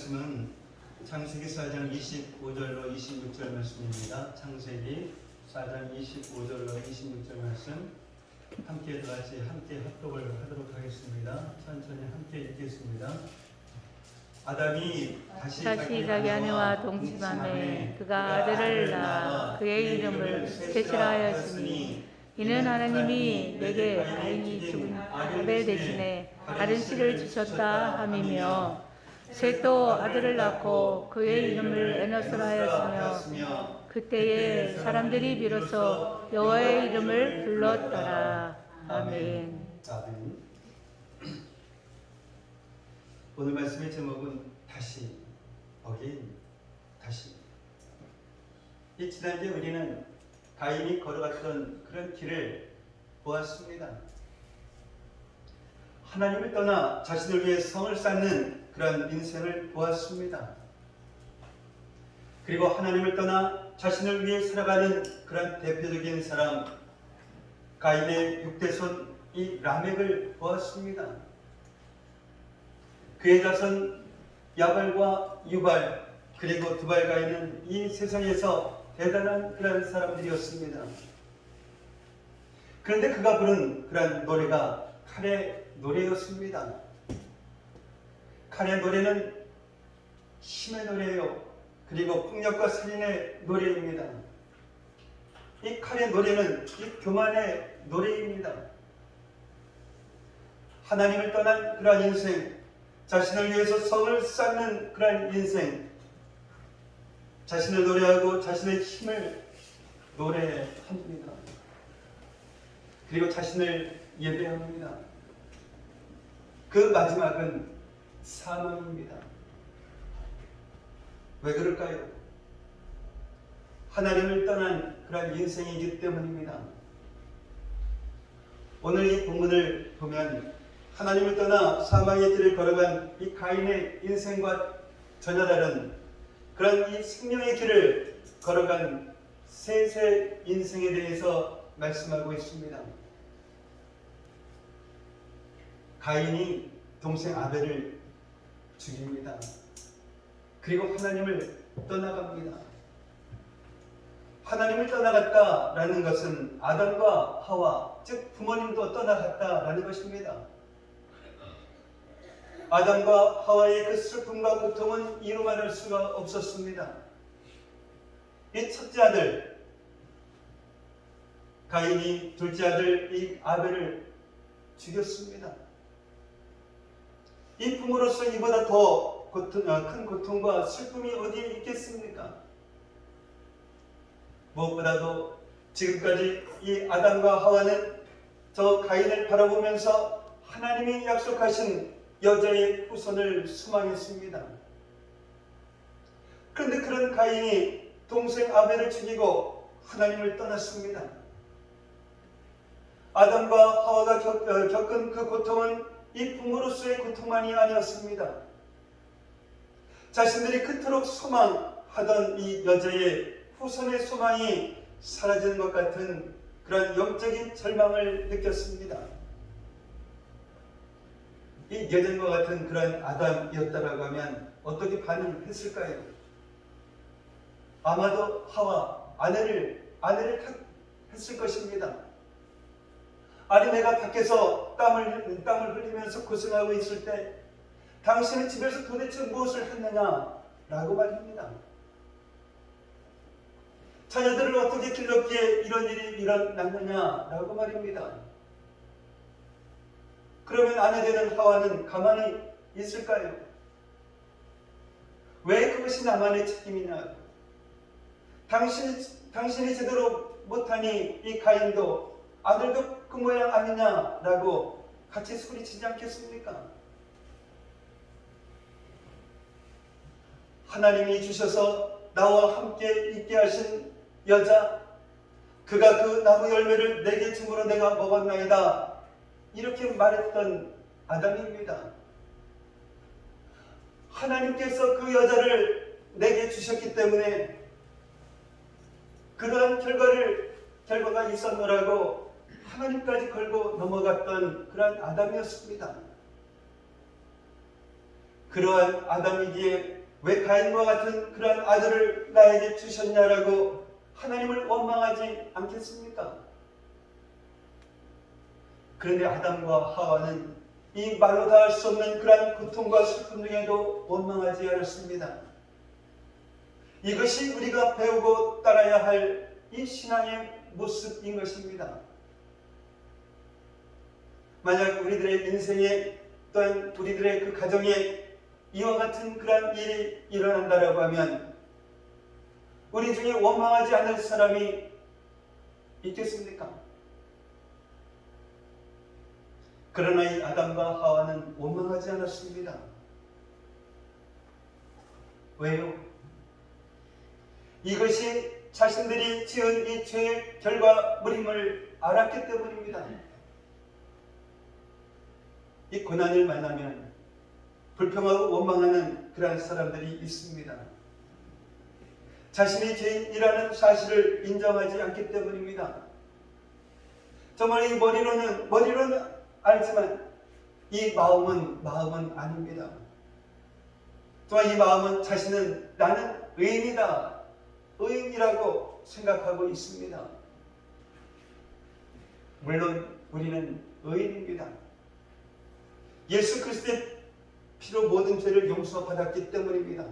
말씀은 창세기 4장 25절로 26절 말씀입니다. 창세기 4장 25절로 26절 말씀 함께 같이 함께 합독을 하도록 하겠습니다. 천천히 함께 읽겠습니다. 아담이 다시 자기 아내와 동침하매 그가 아들을 낳아 그의 이름을 셋이라 하였으니 이는 하나님이 내게 가인이 죽은 아벨 대신에 다른 씨를 주셨다 함이며 셋도 아들을 낳고 그의 이름을 에노스라 하였으며 그때에 사람들이 비로소 여호와의 이름을 불렀더라. 아멘. 오늘 말씀의 제목은 다시, 어게인, 다시. 이 지난주에 우리는 가인이 걸어갔던 그런 길을 보았습니다. 하나님을 떠나 자신을 위해 성을 쌓는 그런 인생을 보았습니다. 그리고 하나님을 떠나 자신을 위해 살아가는 그런 대표적인 사람 가인의 육대손 이 라멕을 보았습니다. 그의 자손 야발과 유발 그리고 두발가 있는 이 세상에서 대단한 그런 사람들이었습니다. 그런데 그가 부른 그런 노래가 칼의 노래였습니다. 칼의 노래는 힘의 노래예요. 그리고 폭력과 살인의 노래입니다. 이 칼의 노래는 이 교만의 노래입니다. 하나님을 떠난 그러한 인생, 자신을 위해서 성을 쌓는 그러한 인생, 자신을 노래하고 자신의 힘을 노래합니다. 그리고 자신을 예배합니다. 그 마지막은 사망입니다. 왜 그럴까요? 하나님을 떠난 그런 인생이기 때문입니다. 오늘 이 본문을 보면 하나님을 떠나 사망의 길을 걸어간 이 가인의 인생과 전혀 다른 그런 이 생명의 길을 걸어간 셋의 인생에 대해서 말씀하고 있습니다. 가인이 동생 아벨을 죽입니다. 그리고 하나님을 떠나갑니다. 하나님을 떠나갔다라는 것은 아담과 하와, 즉 부모님도 떠나갔다라는 것입니다. 아담과 하와의 그 슬픔과 고통은 이루 말할 수가 없었습니다. 이 첫째 아들 가인이 둘째 아들 이 아벨을 죽였습니다. 이 부모로서 이보다 더 큰 고통과 슬픔이 어디에 있겠습니까? 무엇보다도 지금까지 이 아담과 하와는 저 가인을 바라보면서 하나님이 약속하신 여자의 후손을 소망했습니다. 그런데 그런 가인이 동생 아벨을 죽이고 하나님을 떠났습니다. 아담과 하와가 겪은 그 고통은 이 부모로서의 고통만이 아니었습니다. 자신들이 그토록 소망하던 이 여자의 후손의 소망이 사라지는 것 같은 그런 영적인 절망을 느꼈습니다. 이 예전과 같은 그런 아담이었다라고 하면 어떻게 반응했을까요? 아마도 하와 아내를 했을 것입니다. 아니 내가 밖에서 땀을 흘리면서 고생하고 있을 때 당신은 집에서 도대체 무엇을 했느냐라고 말합니다. 자녀들을 어떻게 길렀기에 이런 일이 일어났느냐라고 말입니다. 그러면 아내 되는 하와는 가만히 있을까요? 왜 그것이 나만의 책임이냐? 당신이 제대로 못하니 이 가인도 아들도 그 모양 아니냐라고 같이 소리치지 않겠습니까? 하나님이 주셔서 나와 함께 있게 하신 여자, 그가 그 나무 열매를 내게 줌으로 내가 먹었나이다, 이렇게 말했던 아담입니다. 하나님께서 그 여자를 내게 주셨기 때문에 그러한 결과가 있었노라고 하나님까지 걸고 넘어갔던 그러한 아담이었습니다. 그러한 아담이기에 왜 가인과 같은 그러한 아들을 나에게 주셨냐라고 하나님을 원망하지 않겠습니까? 그런데 아담과 하와는 이 말로 다 할 수 없는 그러한 고통과 슬픔 중에도 원망하지 않았습니다. 이것이 우리가 배우고 따라야 할 이 신앙의 모습인 것입니다. 만약 우리들의 인생에 또한 우리들의 그 가정에 이와 같은 그러한 일이 일어난다라고 하면 우리 중에 원망하지 않을 사람이 있겠습니까? 그러나 이 아담과 하와는 원망하지 않았습니다. 왜요? 이것이 자신들이 지은 이 죄의 결과물임을 알았기 때문입니다. 이 고난을 만나면 불평하고 원망하는 그러한 사람들이 있습니다. 자신이 죄인이라는 사실을 인정하지 않기 때문입니다. 정말 이 머리로는 알지만 이 마음은 아닙니다. 또한 이 마음은 자신은 나는 의인이라고 생각하고 있습니다. 물론 우리는 의인입니다. 예수 그리스도의 피로 모든 죄를 용서받았기 때문입니다.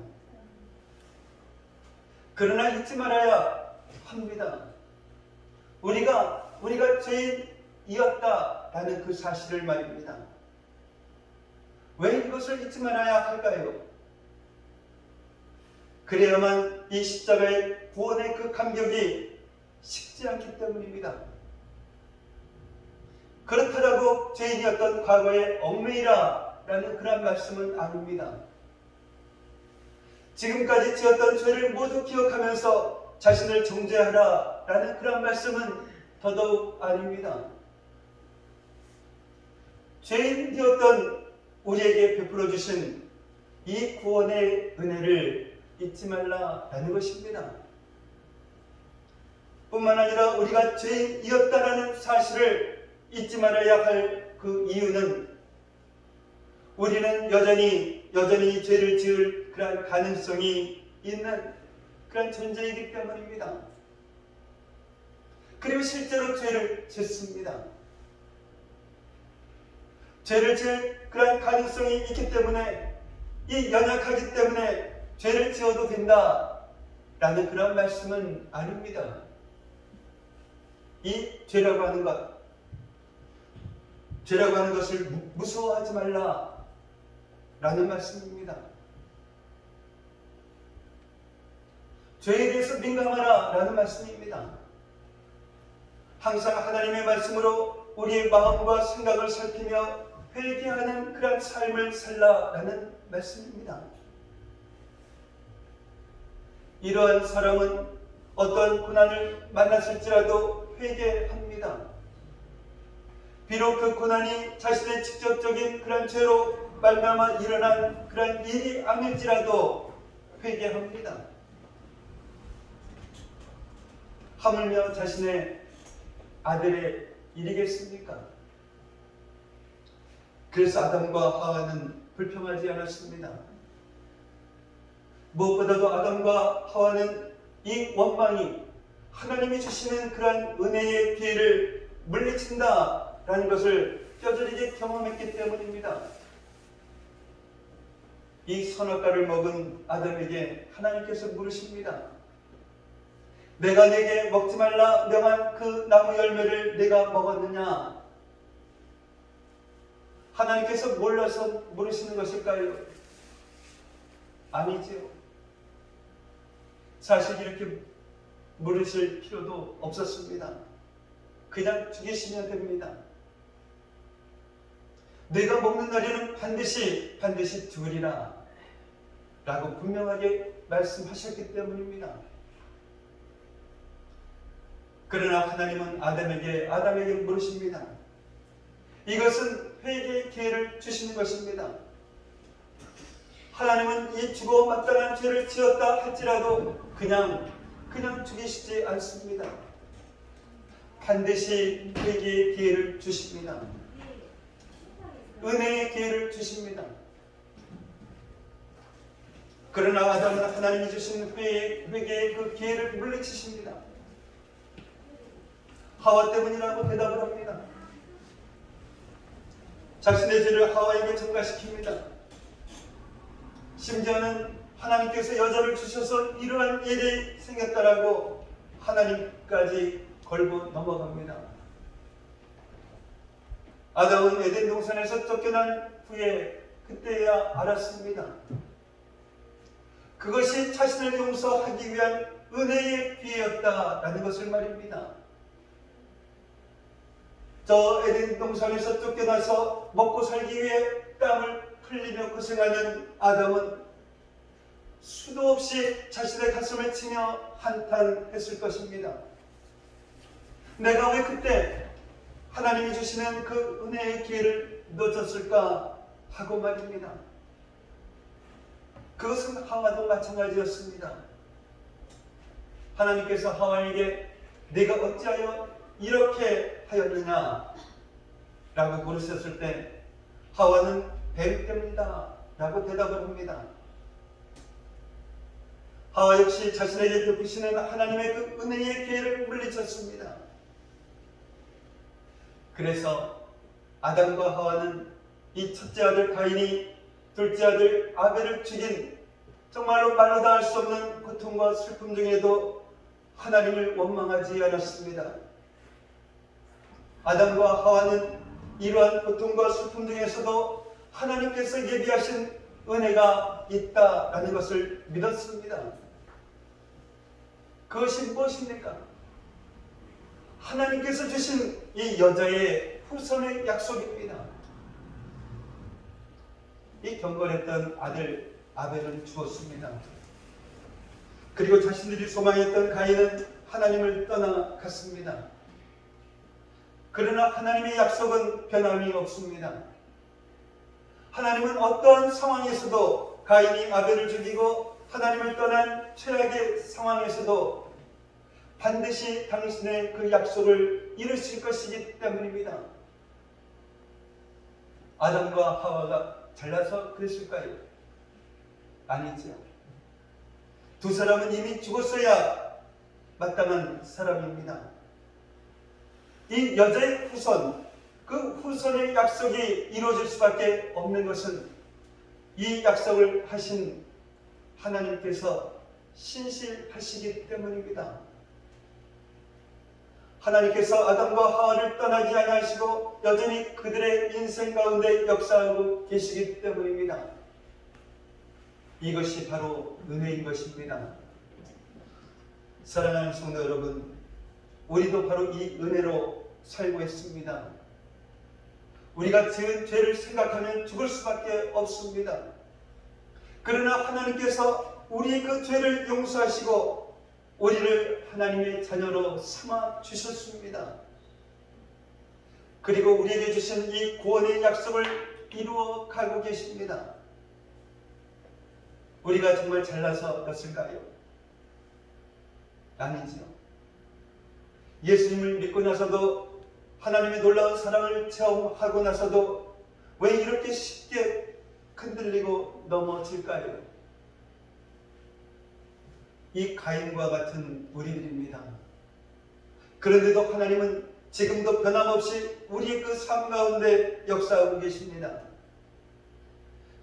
그러나 잊지 말아야 합니다. 우리가 죄인이었다라는 그 사실을 말입니다. 왜 이것을 잊지 말아야 할까요? 그래야만 이 십자가의 구원의 그 감격이 식지 않기 때문입니다. 그렇다고 죄인이었던 과거의 얽매이라라는 그런 말씀은 아닙니다. 지금까지 지었던 죄를 모두 기억하면서 자신을 정죄하라라는 그런 말씀은 더더욱 아닙니다. 죄인 되었던 우리에게 베풀어 주신 이 구원의 은혜를 잊지 말라라는 것입니다. 뿐만 아니라 우리가 죄인이었다라는 사실을 잊지 말아야 할 그 이유는 우리는 여전히 죄를 지을 그런 가능성이 있는 그런 존재이기 때문입니다. 그리고 실제로 죄를 짓습니다. 죄를 지을 그런 가능성이 있기 때문에 이 연약하기 때문에 죄를 지어도 된다라는 그런 말씀은 아닙니다. 이 죄라고 하는 것을 무서워하지 말라라는 말씀입니다. 죄에 대해서 민감하라라는 말씀입니다. 항상 하나님의 말씀으로 우리의 마음과 생각을 살피며 회개하는 그런 삶을 살라라는 말씀입니다. 이러한 사람은 어떤 고난을 만났을지라도 회개합니다. 비록 그 고난이 자신의 직접적인 그런 죄로 말미암아 일어난 그런 일이 아닐지라도 회개합니다. 하물며 자신의 아들의 일이겠습니까? 그래서 아담과 하와는 불평하지 않았습니다. 무엇보다도 아담과 하와는 이 원망이 하나님이 주시는 그러한 은혜의 기회를 물리친다라는 것을 뼈저리게 경험했기 때문입니다. 이 선악과를 먹은 아담에게 하나님께서 물으십니다. 내가 네게 먹지 말라 명한 그 나무 열매를 네가 먹었느냐? 하나님께서 몰라서 물으시는 것일까요? 아니지요. 사실 이렇게 물으실 필요도 없었습니다. 그냥 죽이시면 됩니다. 내가 먹는 날에는 반드시 죽으리라 라고 분명하게 말씀하셨기 때문입니다. 그러나 하나님은 아담에게 물으십니다. 이것은 회개의 기회를 주시는 것입니다. 하나님은 이 죽어 마땅한 죄를 지었다 할지라도 그냥 죽이시지 않습니다. 반드시 회개의 기회를 주십니다. 은혜의 기회를 주십니다. 그러나 아담은 하나님이 주신 회개의 그 기회를 물리치십니다. 하와 때문이라고 대답을 합니다. 자신의 죄를 하와에게 전가시킵니다. 심지어는 하나님께서 여자를 주셔서 이러한 일이 생겼다라고 하나님까지 걸고 넘어갑니다. 아담은 에덴 동산에서 쫓겨난 후에 그때야 알았습니다. 그것이 자신을 용서하기 위한 은혜의 기회였다라는 것을 말입니다. 저 에덴 동산에서 쫓겨나서 먹고 살기 위해 땀을 흘리며 고생하는 아담은 수도 없이 자신의 가슴을 치며 한탄했을 것입니다. 내가 왜 그때 하나님이 주시는 그 은혜의 기회를 놓쳤을까 하고 말입니다. 그것은 하와도 마찬가지였습니다. 하나님께서 하와에게 네가 어찌하여 이렇게 하였느냐 라고 물으셨을 때 하와는 뱀 때문이다 라고 대답을 합니다. 하와 역시 자신에게 베푸시는 하나님의 그 은혜의 기회를 물리쳤습니다. 그래서 아담과 하와는 이 첫째 아들 가인이 둘째 아들 아벨을 죽인 정말로 말로 다 할 수 없는 고통과 슬픔 중에도 하나님을 원망하지 않았습니다. 아담과 하와는 이러한 고통과 슬픔 중에서도 하나님께서 예비하신 은혜가 있다라는 것을 믿었습니다. 그것이 무엇입니까? 하나님께서 주신 이 여자의 후손의 약속입니다. 이 경건했던 아들 아벨은 죽었습니다. 그리고 자신들이 소망했던 가인은 하나님을 떠나갔습니다. 그러나 하나님의 약속은 변함이 없습니다. 하나님은 어떠한 상황에서도 가인이 아벨을 죽이고 하나님을 떠난 최악의 상황에서도 반드시 당신의 그 약속을 이루실 것이기 때문입니다. 아담과 하와가 잘나서 그랬을까요? 아니죠. 두 사람은 이미 죽었어야 마땅한 사람입니다. 이 여자의 후손, 그 후손의 약속이 이루어질 수밖에 없는 것은 이 약속을 하신 하나님께서 신실하시기 때문입니다. 하나님께서 아담과 하와를 떠나지 아니하시고 여전히 그들의 인생 가운데 역사하고 계시기 때문입니다. 이것이 바로 은혜인 것입니다. 사랑하는 성도 여러분, 우리도 바로 이 은혜로 살고 있습니다. 우리가 지은 죄를 생각하면 죽을 수밖에 없습니다. 그러나 하나님께서 우리의 그 죄를 용서하시고 우리를 하나님의 자녀로 삼아 주셨습니다. 그리고 우리에게 주신 이 구원의 약속을 이루어 가고 계십니다. 우리가 정말 잘나서였을까요? 아니죠. 예수님을 믿고 나서도 하나님의 놀라운 사랑을 체험하고 나서도 왜 이렇게 쉽게 흔들리고 넘어질까요? 이 가인과 같은 우리들입니다. 그런데도 하나님은 지금도 변함없이 우리의 그 삶 가운데 역사하고 계십니다.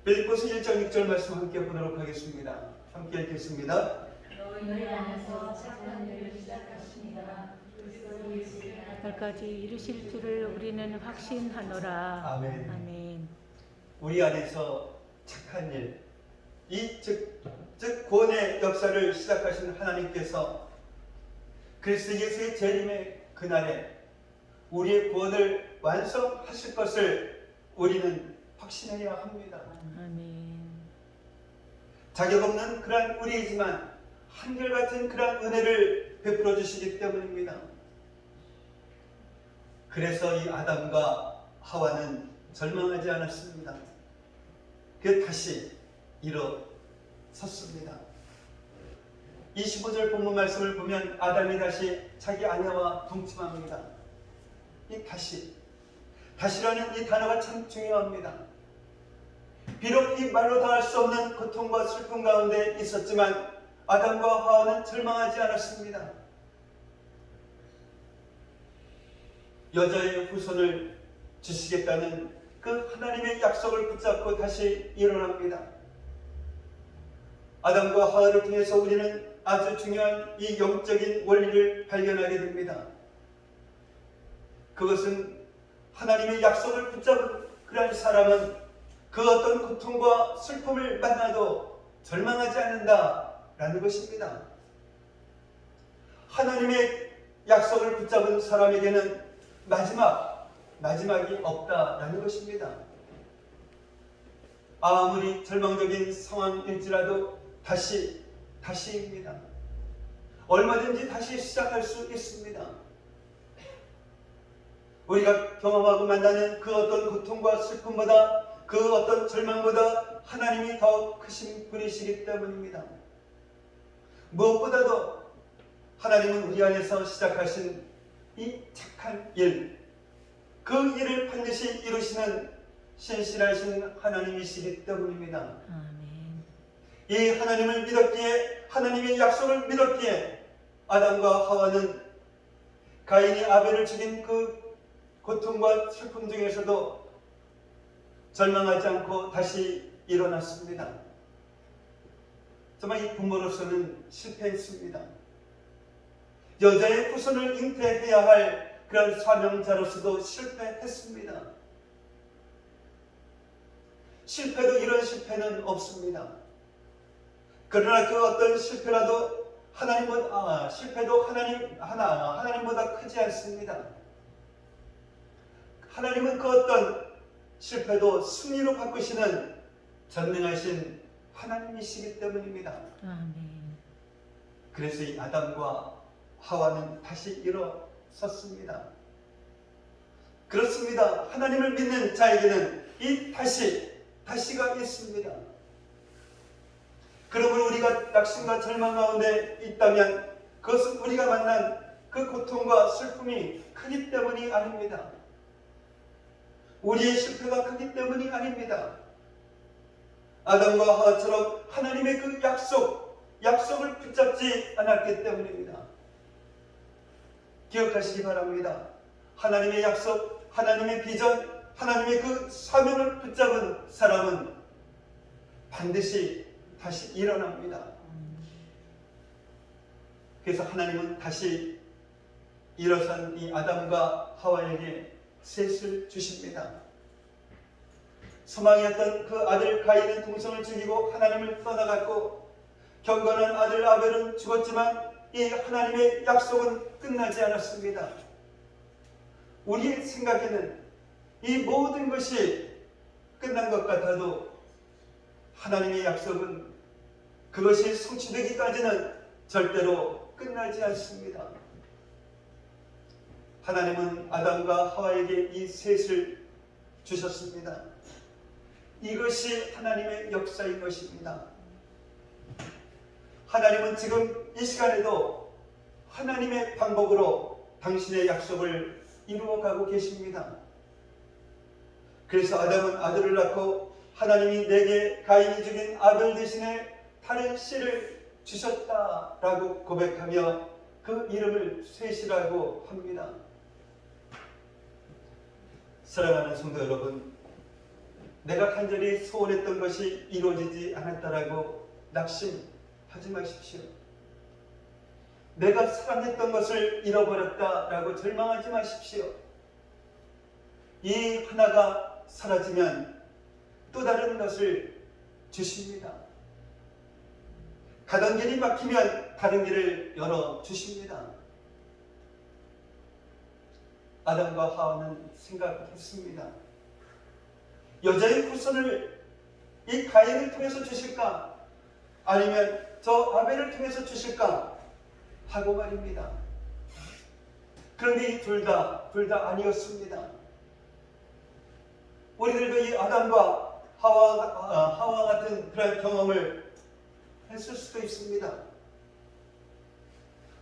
빌립보서 1장 6절 말씀 함께 보도록 하겠습니다. 함께 읽겠습니다. 너희 안에서 착한 일을 시작하십니다. 그리스도 예수의 날까지 이루실 줄을 우리는 확신하노라. 아멘. 아멘. 우리 안에서 착한 일, 즉 구원의 역사를 시작하신 하나님께서 그리스도 예수의 재림의 그날에 우리의 구원을 완성하실 것을 우리는 확신해야 합니다. 아멘. 자격 없는 그러한 우리이지만 한결같은 그러한 은혜를 베풀어 주시기 때문입니다. 그래서 이 아담과 하와는 절망하지 않았습니다. 그 다시 일어섰습니다. 25절 본문 말씀을 보면 아담이 다시 자기 아내와 동침합니다. 이 다시라는 이 단어가 참 중요합니다. 비록 이 말로 다 할 수 없는 고통과 슬픔 가운데 있었지만 아담과 하와는 절망하지 않았습니다. 여자의 후손을 주시겠다는 그 하나님의 약속을 붙잡고 다시 일어납니다. 아담과 하와를 통해서 우리는 아주 중요한 이 영적인 원리를 발견하게 됩니다. 그것은 하나님의 약속을 붙잡은 그런 사람은 그 어떤 고통과 슬픔을 만나도 절망하지 않는다라는 것입니다. 하나님의 약속을 붙잡은 사람에게는 마지막이 없다라는 것입니다. 아무리 절망적인 상황일지라도 다시입니다. 얼마든지 다시 시작할 수 있습니다. 우리가 경험하고 만나는 그 어떤 고통과 슬픔보다 그 어떤 절망보다 하나님이 더 크신 분이시기 때문입니다. 무엇보다도 하나님은 우리 안에서 시작하신 이 착한 일, 그 일을 반드시 이루시는 신실하신 하나님이시기 때문입니다. 아멘. 이 하나님을 믿었기에, 하나님의 약속을 믿었기에 아담과 하와는 가인이 아벨을 죽인 그 고통과 슬픔 중에서도 절망하지 않고 다시 일어났습니다. 정말 이 부모로서는 실패했습니다. 여자의 후손을 잉태해야 할 그런 사명자로서도 실패했습니다. 실패도 이런 실패는 없습니다. 그러나 그 어떤 실패라도 실패도 하나님보다 크지 않습니다. 하나님은 그 어떤 실패도 승리로 바꾸시는 전능하신 하나님이시기 때문입니다. 아멘. 그래서 이 아담과 하와는 다시 일어섰습니다. 그렇습니다. 하나님을 믿는 자에게는 이 다시가 있습니다. 그러므로 우리가 낙심과 절망 가운데 있다면 그것은 우리가 만난 그 고통과 슬픔이 크기 때문이 아닙니다. 우리의 실패가 크기 때문이 아닙니다. 아담과 하와처럼 하나님의 그 약속을 붙잡지 않았기 때문입니다. 기억하시기 바랍니다. 하나님의 약속, 하나님의 비전, 하나님의 그 사명을 붙잡은 사람은 반드시 다시 일어납니다. 그래서 하나님은 다시 일어선 이 아담과 하와에게 셋을 주십니다. 소망이었던 그 아들 가인은 동생을 죽이고 하나님을 떠나갔고, 경건한 아들 아벨은 죽었지만 이 하나님의 약속은 끝나지 않았습니다. 우리의 생각에는 이 모든 것이 끝난 것 같아도 하나님의 약속은 그것이 성취되기까지는 절대로 끝나지 않습니다. 하나님은 아담과 하와에게 이 셋을 주셨습니다. 이것이 하나님의 역사인 것입니다. 하나님은 지금 이 시간에도 하나님의 방법으로 당신의 약속을 이루어가고 계십니다. 그래서 아담은 아들을 낳고 하나님이 내게 가인이 죽인 아벨 대신에 다른 씨를 주셨다라고 고백하며 그 이름을 셋이라고 합니다. 사랑하는 성도 여러분, 내가 간절히 소원했던 것이 이루어지지 않았다라고 낙심하지 마십시오. 내가 사랑했던 것을 잃어버렸다라고 절망하지 마십시오. 이 하나가 사라지면 또 다른 것을 주십니다. 가던 길이 막히면 다른 길을 열어주십니다. 아담과 하와는 생각했습니다. 여자의 후손을 이 가인을 통해서 주실까? 아니면 저 아벨을 통해서 주실까? 하고 말입니다. 그런데 이 둘 다 아니었습니다. 우리들도 이 아담과 하와 같은 그런 경험을 했을 수도 있습니다.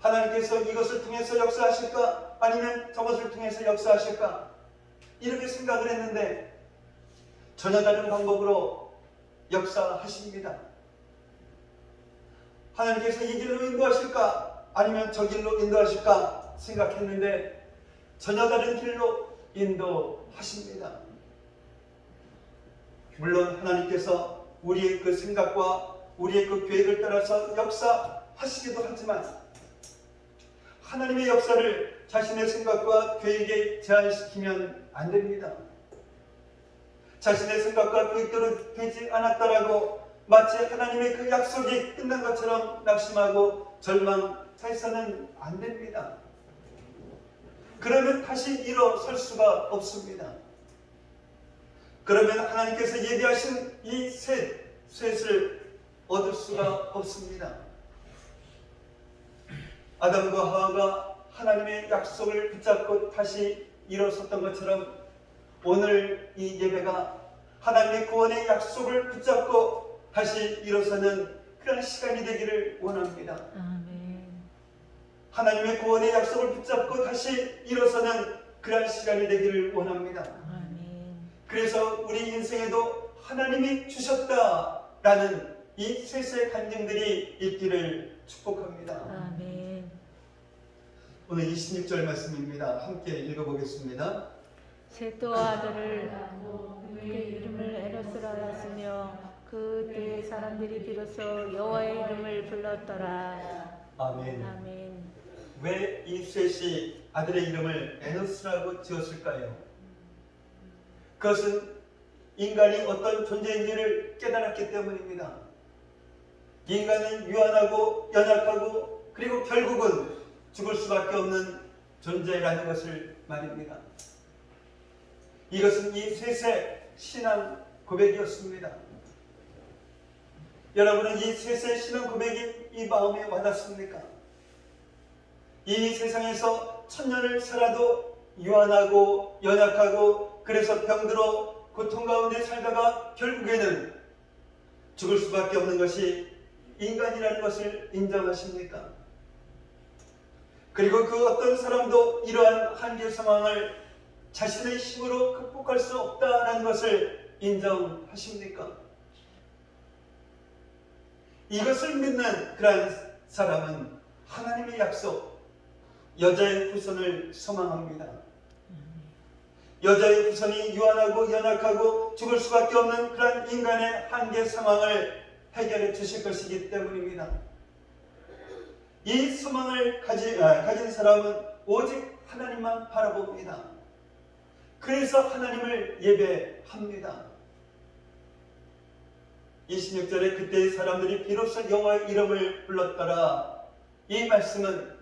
하나님께서 이것을 통해서 역사하실까? 아니면 저것을 통해서 역사하실까? 이렇게 생각을 했는데 전혀 다른 방법으로 역사하십니다. 하나님께서 이 길로 인도하실까 아니면 저 길로 인도하실까 생각했는데 전혀 다른 길로 인도하십니다. 물론 하나님께서 우리의 그 생각과 우리의 그 계획을 따라서 역사하시기도 하지만 하나님의 역사를 자신의 생각과 계획에 제한시키면 안 됩니다. 자신의 생각과 계획대로 되지 않았다라고 마치 하나님의 그 약속이 끝난 것처럼 낙심하고 절망해서는 안 됩니다. 그러면 다시 일어설 수가 없습니다. 그러면 하나님께서 예비하신 이 셋을 얻을 수가 없습니다. 아담과 하와가 하나님의 약속을 붙잡고 다시 일어섰던 것처럼 오늘 이 예배가 하나님의 구원의 약속을 붙잡고 다시 일어서는 그런 시간이 되기를 원합니다. 아멘. 하나님의 구원의 약속을 붙잡고 다시 일어서는 그런 시간이 되기를 원합니다. 아멘. 그래서 우리 인생에도 하나님이 주셨다라는 이 셋의 간증들이 있기를 축복합니다. 아멘. 오늘 26절 말씀입니다. 함께 읽어보겠습니다. 셋도 아들을 낳고 그의 이름을 에노스라 하였으며 그때의 사람들이 비로소 여호와의 이름을 불렀더라. 아멘. 아멘. 왜 이 셋이 아들의 이름을 에노스라고 지었을까요? 그것은 인간이 어떤 존재인지를 깨달았기 때문입니다. 인간은 유한하고 연약하고 그리고 결국은 죽을 수밖에 없는 존재라는 것을 말입니다. 이것은 이 셋의 신앙 고백이었습니다. 여러분은 이 셋의 신앙 고백이 이 마음에 와닿습니까? 이 세상에서 천년을 살아도 유한하고 연약하고 그래서 병들어 고통 가운데 살다가 결국에는 죽을 수밖에 없는 것이 인간이라는 것을 인정하십니까? 그리고 그 어떤 사람도 이러한 한계 상황을 자신의 힘으로 극복할 수 없다는 것을 인정하십니까? 이것을 믿는 그러한 사람은 하나님의 약속, 여자의 후손을 소망합니다. 여자의 후손이 유한하고 연약하고 죽을 수밖에 없는 그러한 인간의 한계 상황을 해결해 주실 것이기 때문입니다. 이 소망을 가진 사람은 오직 하나님만 바라봅니다. 그래서 하나님을 예배합니다. 26절에 그때의 사람들이 비로소 여호와의 이름을 불렀더라. 이 말씀은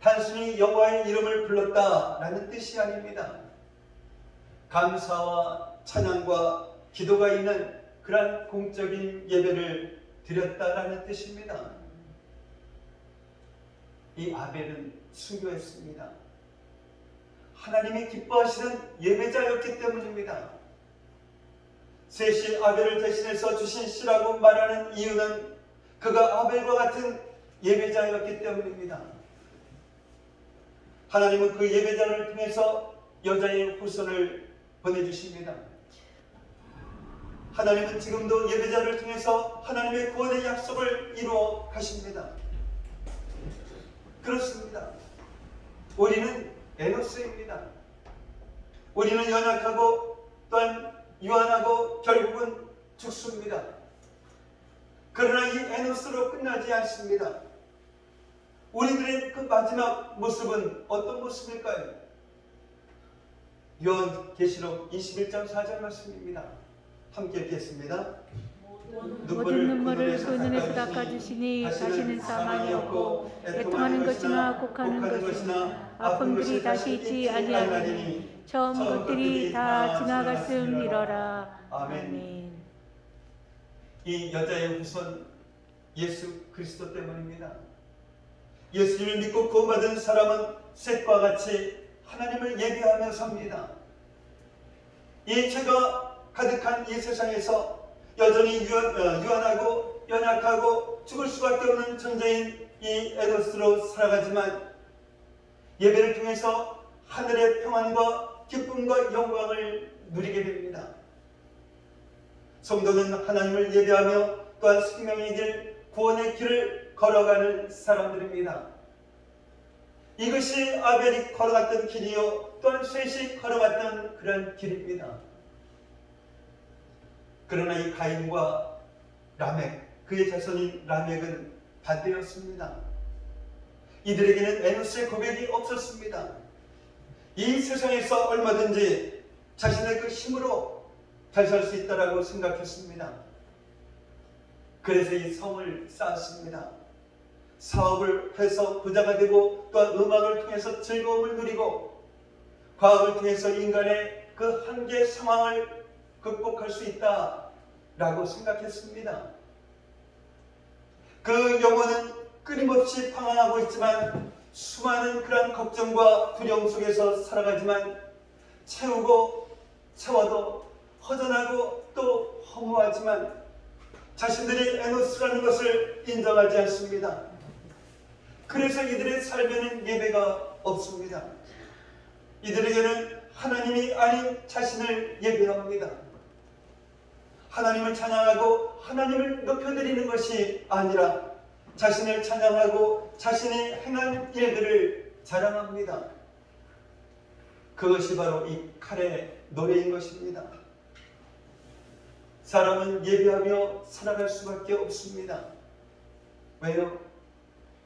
단순히 여호와의 이름을 불렀다라는 뜻이 아닙니다. 감사와 찬양과 기도가 있는 그러한 공적인 예배를 드렸다라는 뜻입니다. 이 아벨은 순교했습니다. 하나님이 기뻐하시는 예배자였기 때문입니다. 셋이 아벨을 대신해서 주신 씨라고 말하는 이유는 그가 아벨과 같은 예배자였기 때문입니다. 하나님은 그 예배자를 통해서 여자의 후손을 보내주십니다. 하나님은 지금도 예배자를 통해서 하나님의 구원의 약속을 이루어 가십니다. 그렇습니다. 우리는 에노스입니다. 우리는 연약하고 또한 유한하고 결국은 죽습니다. 그러나 이 에노스로 끝나지 않습니다. 우리들의 그 마지막 모습은 어떤 모습일까요? 요한계시록 21장 4절 말씀입니다. 함께 읽겠습니다. 모든 눈물을 그 눈에서 닦아주시니 다시는 사망이 없고 애통하는 것이나 곡하는 것이나 아픔들이 다시 있지 아니하리니 처음 것들이 다 지나갔음이러라. 아멘. 이 여자의 후손 예수 그리스도 때문입니다. 예수를 믿고 구원받은 사람은 셋과 같이 하나님을 예배하며 삽니다. 이 죄가 가득한 이 세상에서 여전히 유한하고 연약하고 죽을 수밖에 없는 존재인 이 에노스로 살아가지만 예배를 통해서 하늘의 평안과 기쁨과 영광을 누리게 됩니다. 성도는 하나님을 예배하며 또한 생명의 길, 구원의 길을 걸어가는 사람들입니다. 이것이 아벨이 걸어갔던 길이요 또한 셋이 걸어갔던 그런 길입니다. 그러나 이 가인과 라멕, 그의 자손인 라멕은 반대였습니다. 이들에게는 에노스의 고백이 없었습니다. 이 세상에서 얼마든지 자신의 그 힘으로 잘 살 수 있다라고 생각했습니다. 그래서 이 성을 쌓았습니다. 사업을 해서 부자가 되고 또한 음악을 통해서 즐거움을 누리고 과학을 통해서 인간의 그 한계 상황을 극복할 수 있다라고 생각했습니다. 그 영혼은 끊임없이 방황하고 있지만 수많은 그런 걱정과 두려움 속에서 살아가지만 채워도 허전하고 또 허무하지만 자신들이 에노스라는 것을 인정하지 않습니다. 그래서 이들의 삶에는 예배가 없습니다. 이들에게는 하나님이 아닌 자신을 예배합니다. 하나님을 찬양하고 하나님을 높여드리는 것이 아니라 자신을 찬양하고 자신이 행한 일들을 자랑합니다. 그것이 바로 이 칼의 노래인 것입니다. 사람은 예배하며 살아갈 수밖에 없습니다. 왜요?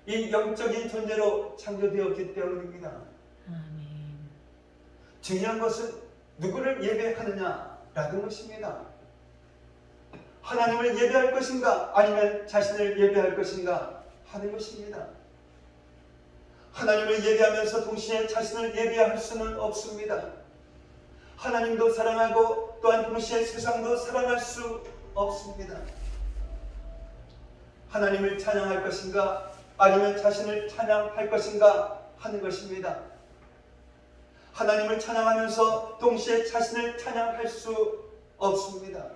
이 영적인 존재로 창조되었기 때문입니다. 아멘. 중요한 것은 누구를 예배하느냐라는 것입니다. 하나님을 예배할 것인가 아니면 자신을 예배할 것인가 하는 것입니다. 하나님을 예배하면서 동시에 자신을 예배할 수는 없습니다. 하나님도 사랑하고 또한 동시에 세상도 사랑할 수 없습니다. 하나님을 찬양할 것인가 아니면 자신을 찬양할 것인가 하는 것입니다. 하나님을 찬양하면서 동시에 자신을 찬양할 수 없습니다.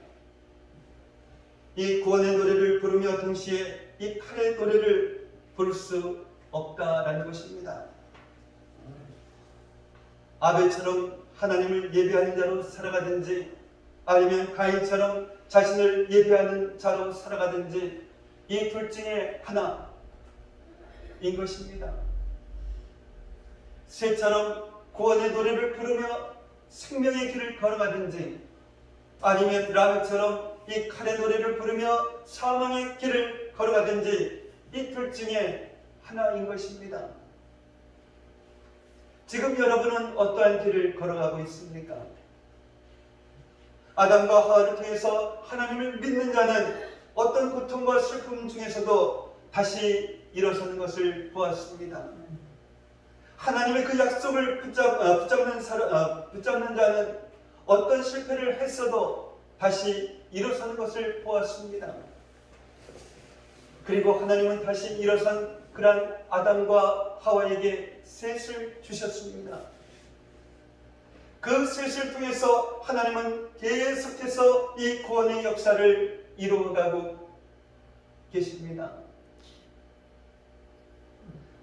이 구원의 노래를 부르며 동시에 이 칼의 노래를 부를 수 없다라는 것입니다. 아벨처럼 하나님을 예배하는 자로 살아가든지 아니면 가인처럼 자신을 예배하는 자로 살아가든지 이 둘 중에 하나인 것입니다. 새처럼 구원의 노래를 부르며 생명의 길을 걸어가든지 아니면 라멕처럼 이 칼의 노래를 부르며 사망의 길을 걸어가든지 이 둘 중에 하나인 것입니다. 지금 여러분은 어떠한 길을 걸어가고 있습니까? 아담과 하와를 통해서 하나님을 믿는 자는 어떤 고통과 슬픔 중에서도 다시 일어서는 것을 보았습니다. 하나님의 그 약속을 붙잡는 자는 어떤 실패를 했어도 다시 일어서는 것을 보았습니다. 그리고 하나님은 다시 일어선 그러한 아담과 하와에게 셋을 주셨습니다. 그 셋을 통해서 하나님은 계속해서 이 구원의 역사를 이루어가고 계십니다.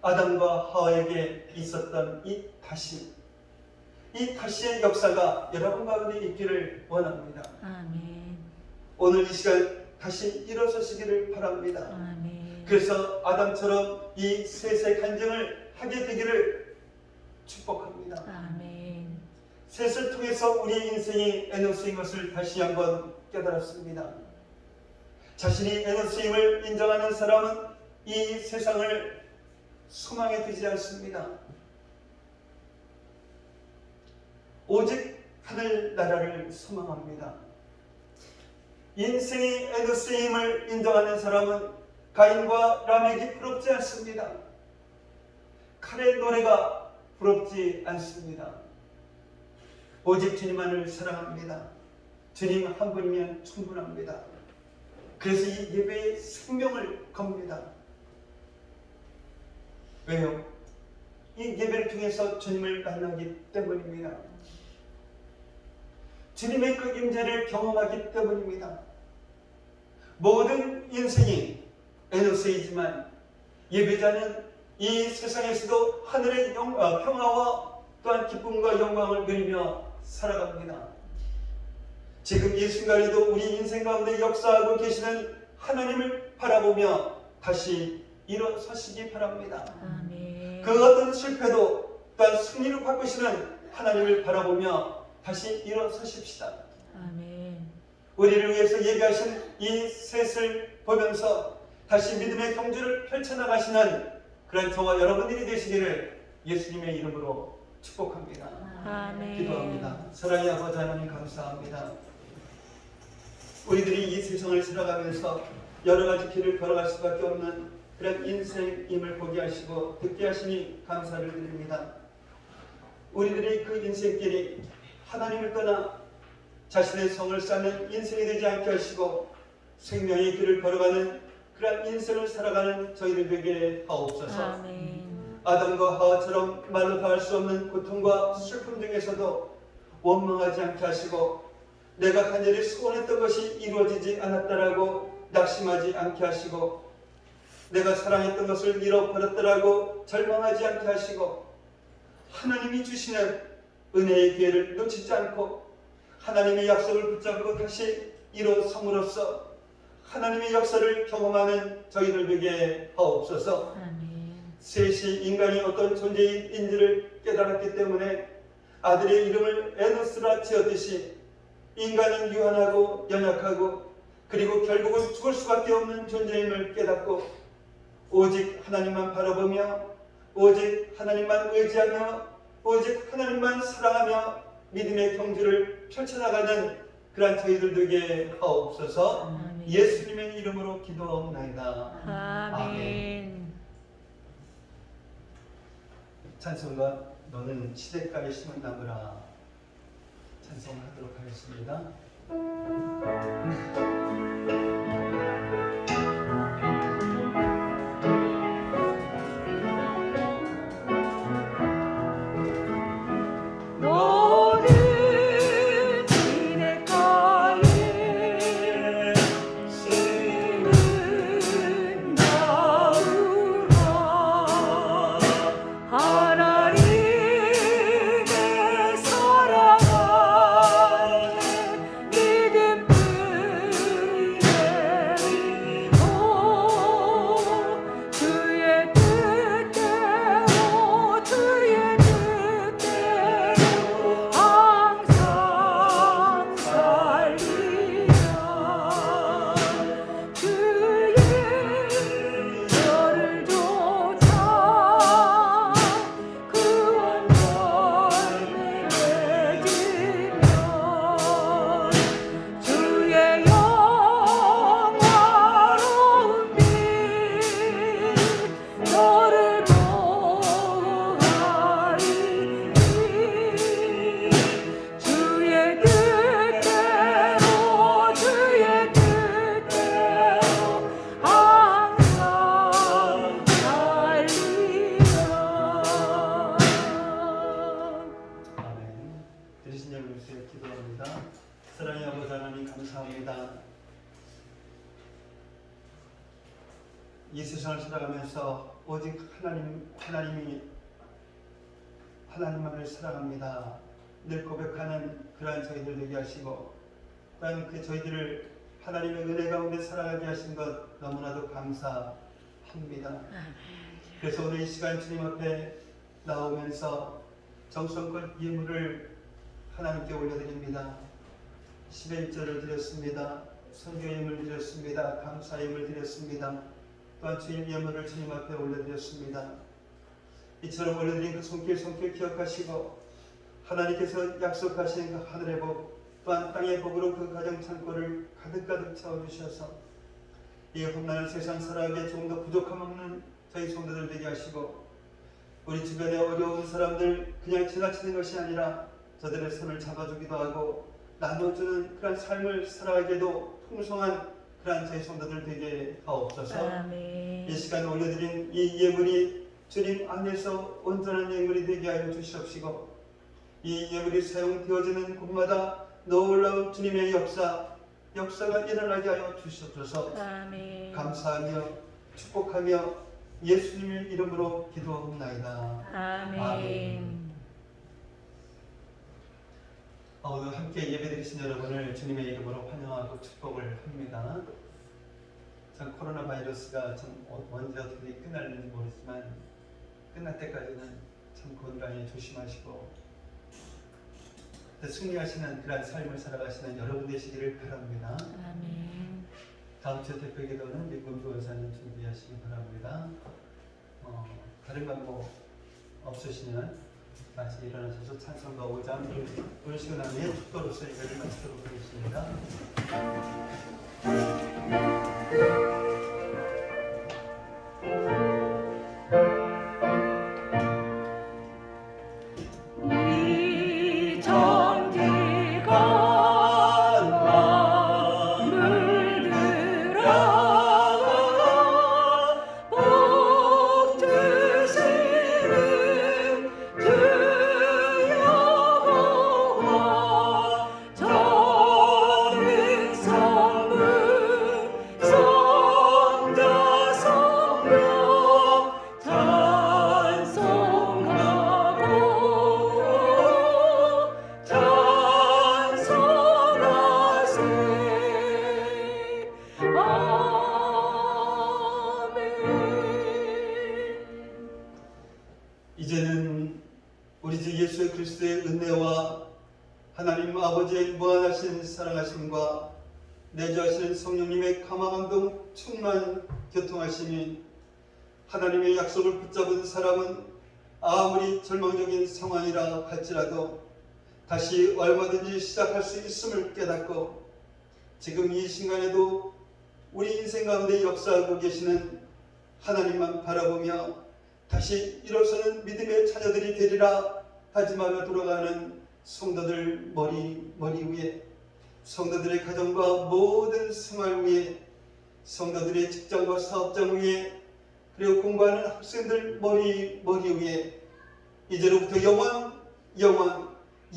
아담과 하와에게 있었던 이 다시의 역사가 여러분 가운데 있기를 원합니다. 아멘. 오늘 이 시간 다시 일어서시기를 바랍니다. 아멘. 그래서 아담처럼 이 셋의 간증을 하게 되기를 축복합니다. 아멘. 셋을 통해서 우리의 인생이 에노스인 것을 다시 한번 깨달았습니다. 자신이 에노스임을 인정하는 사람은 이 세상을 소망에 두지 않습니다. 오직 하늘나라를 소망합니다. 인생이 에노스임을 인정하는 사람은 가인과 라멕이 부럽지 않습니다. 칼의 노래가 부럽지 않습니다. 오직 주님만을 사랑합니다. 주님 한 분이면 충분합니다. 그래서 이 예배의 생명을 겁니다. 왜요? 이 예배를 통해서 주님을 만나기 때문입니다. 주님의 그 임재를 경험하기 때문입니다. 모든 인생이 에노스이지만 예배자는 이 세상에서도 하늘의 평화와 또한 기쁨과 영광을 누리며 살아갑니다. 지금 이 순간에도 우리 인생 가운데 역사하고 계시는 하나님을 바라보며 다시 일어서시기 바랍니다. 아멘. 그 어떤 실패도 또한 승리로 바꾸시는 하나님을 바라보며 다시 일어서십시다. 아멘. 우리를 위해서 예비하신 이 셋을 보면서 다시 믿음의 경주를 펼쳐나가시는 그런 저와 여러분들이 되시기를 예수님의 이름으로 축복합니다. 아멘. 기도합니다. 사랑의 아버지 하나님 감사합니다. 우리들이 이 세상을 살아가면서 여러 가지 길을 걸어갈 수밖에 없는 그런 인생임을 보게 하시고 듣게 하시니 감사를 드립니다. 우리들이 그 인생길이 하나님을 떠나 자신의 성을 쌓는 인생이 되지 않게 하시고 생명의 길을 걸어가는 그런 인생을 살아가는 저희들 되게 하옵소서. 아멘. 아담과 하와처럼 말로 다할 수 없는 고통과 슬픔 중에서도 원망하지 않게 하시고 내가 간절히 소원했던 것이 이루어지지 않았다라고 낙심하지 않게 하시고 내가 사랑했던 것을 잃어버렸다라고 절망하지 않게 하시고 하나님이 주시는 은혜의 기회를 놓치지 않고 하나님의 약속을 붙잡고 다시 일어섬으로써 하나님의 역사를 경험하는 저희들 되게 하옵소서. 아멘. 셋이 인간이 어떤 존재인지를 깨달았기 때문에 아들의 이름을 에노스라 지었듯이 인간은 유한하고 연약하고 그리고 결국은 죽을 수밖에 없는 존재임을 깨닫고 오직 하나님만 바라보며 오직 하나님만 의지하며 오직 하나님만 사랑하며 믿음의 경주를 펼쳐나가는 그러한 저희들 되게 하옵소서. 아멘. 예수님의 이름으로 기도하옵나이다. 아멘. 찬송가 너는 시냇가에 심은 나무라 찬송하도록 하겠습니다. 너는 시냇가에 심은 나무라 하나님의 사랑하는 믿음 이 세상을 살아가면서 오직 하나님만을 사랑합니다. 늘 고백하는 그러한 저희들 되게 하시고 또한 그 저희들을 하나님의 은혜 가운데 살아가게 하신 것 너무나도 감사합니다. 그래서 오늘 이 시간 주님 앞에 나오면서 정성껏 예물을 하나님께 올려드립니다. 11절을 드렸습니다. 선교 예물 드렸습니다. 감사 예물 드렸습니다. 또한 주님 예물을 주님 앞에 올려드렸습니다. 이처럼 올려드린 그 손길 기억하시고 하나님께서 약속하신 그 하늘의 복 또한 땅의 복으로 그 가정 창고를 가득 채워주셔서 이 험난한 세상 살아가기에 조금 더 부족함 없는 저희 성도들 되게 하시고 우리 주변에 어려운 사람들 그냥 지나치는 것이 아니라 저들의 손을 잡아주기도 하고 나눠주는 그런 삶을 살아가기에도 풍성한 그러한 저희 성도들 되게 하옵소서. 아멘. 이 시간 올려드린 이 예물이 주님 안에서 온전한 예물이 되게 하여 주시옵시고 이 예물이 사용되어지는 곳마다 놀라운 주님의 역사가 일어나게 하여 주시옵소서. 아멘. 감사하며 축복하며 예수님의 이름으로 기도하옵나이다. 아멘. 아멘. 오늘 함께 예배드리신 여러분을 주님의 이름으로 환영하고 축복을 합니다. 참 코로나 바이러스가 참 언제 어떻게 끝날는지 모르지만 끝날 때까지는 참 건강에 조심하시고 승리하시는 그런 삶을 살아가시는 여러분 되시기를 바랍니다. 아멘. 다음 주 대표 기도는 민금주 원사님 준비하시기 바랍니다. 다른 방법 없으시면 다시 일어나셔서 찬송가 5장 부르시고 나면 축도로서 예배를 마치도록 하겠습니다. 이제는 우리 주 예수 그리스도의 은혜와 하나님 아버지의 무한하신 사랑하심과 내주하시는 성령님의 감화감동 충만 교통하심이 하나님의 약속을 붙잡은 사람은 아무리 절망적인 상황이라 할지라도 다시 얼마든지 시작할 수 있음을 깨닫고 지금 이 순간에도 우리 인생 가운데 역사하고 계시는 하나님만 바라보며 다시 일어서는 믿음의 자녀들이 되리라 다짐하며 돌아가는 성도들 머리 위에, 성도들의 가정과 모든 생활 위에, 성도들의 직장과 사업장 위에, 그리고 공부하는 학생들 머리 위에 이제로부터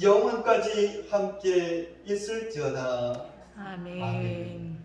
영원까지 함께 있을지어다. 아멘. 아멘.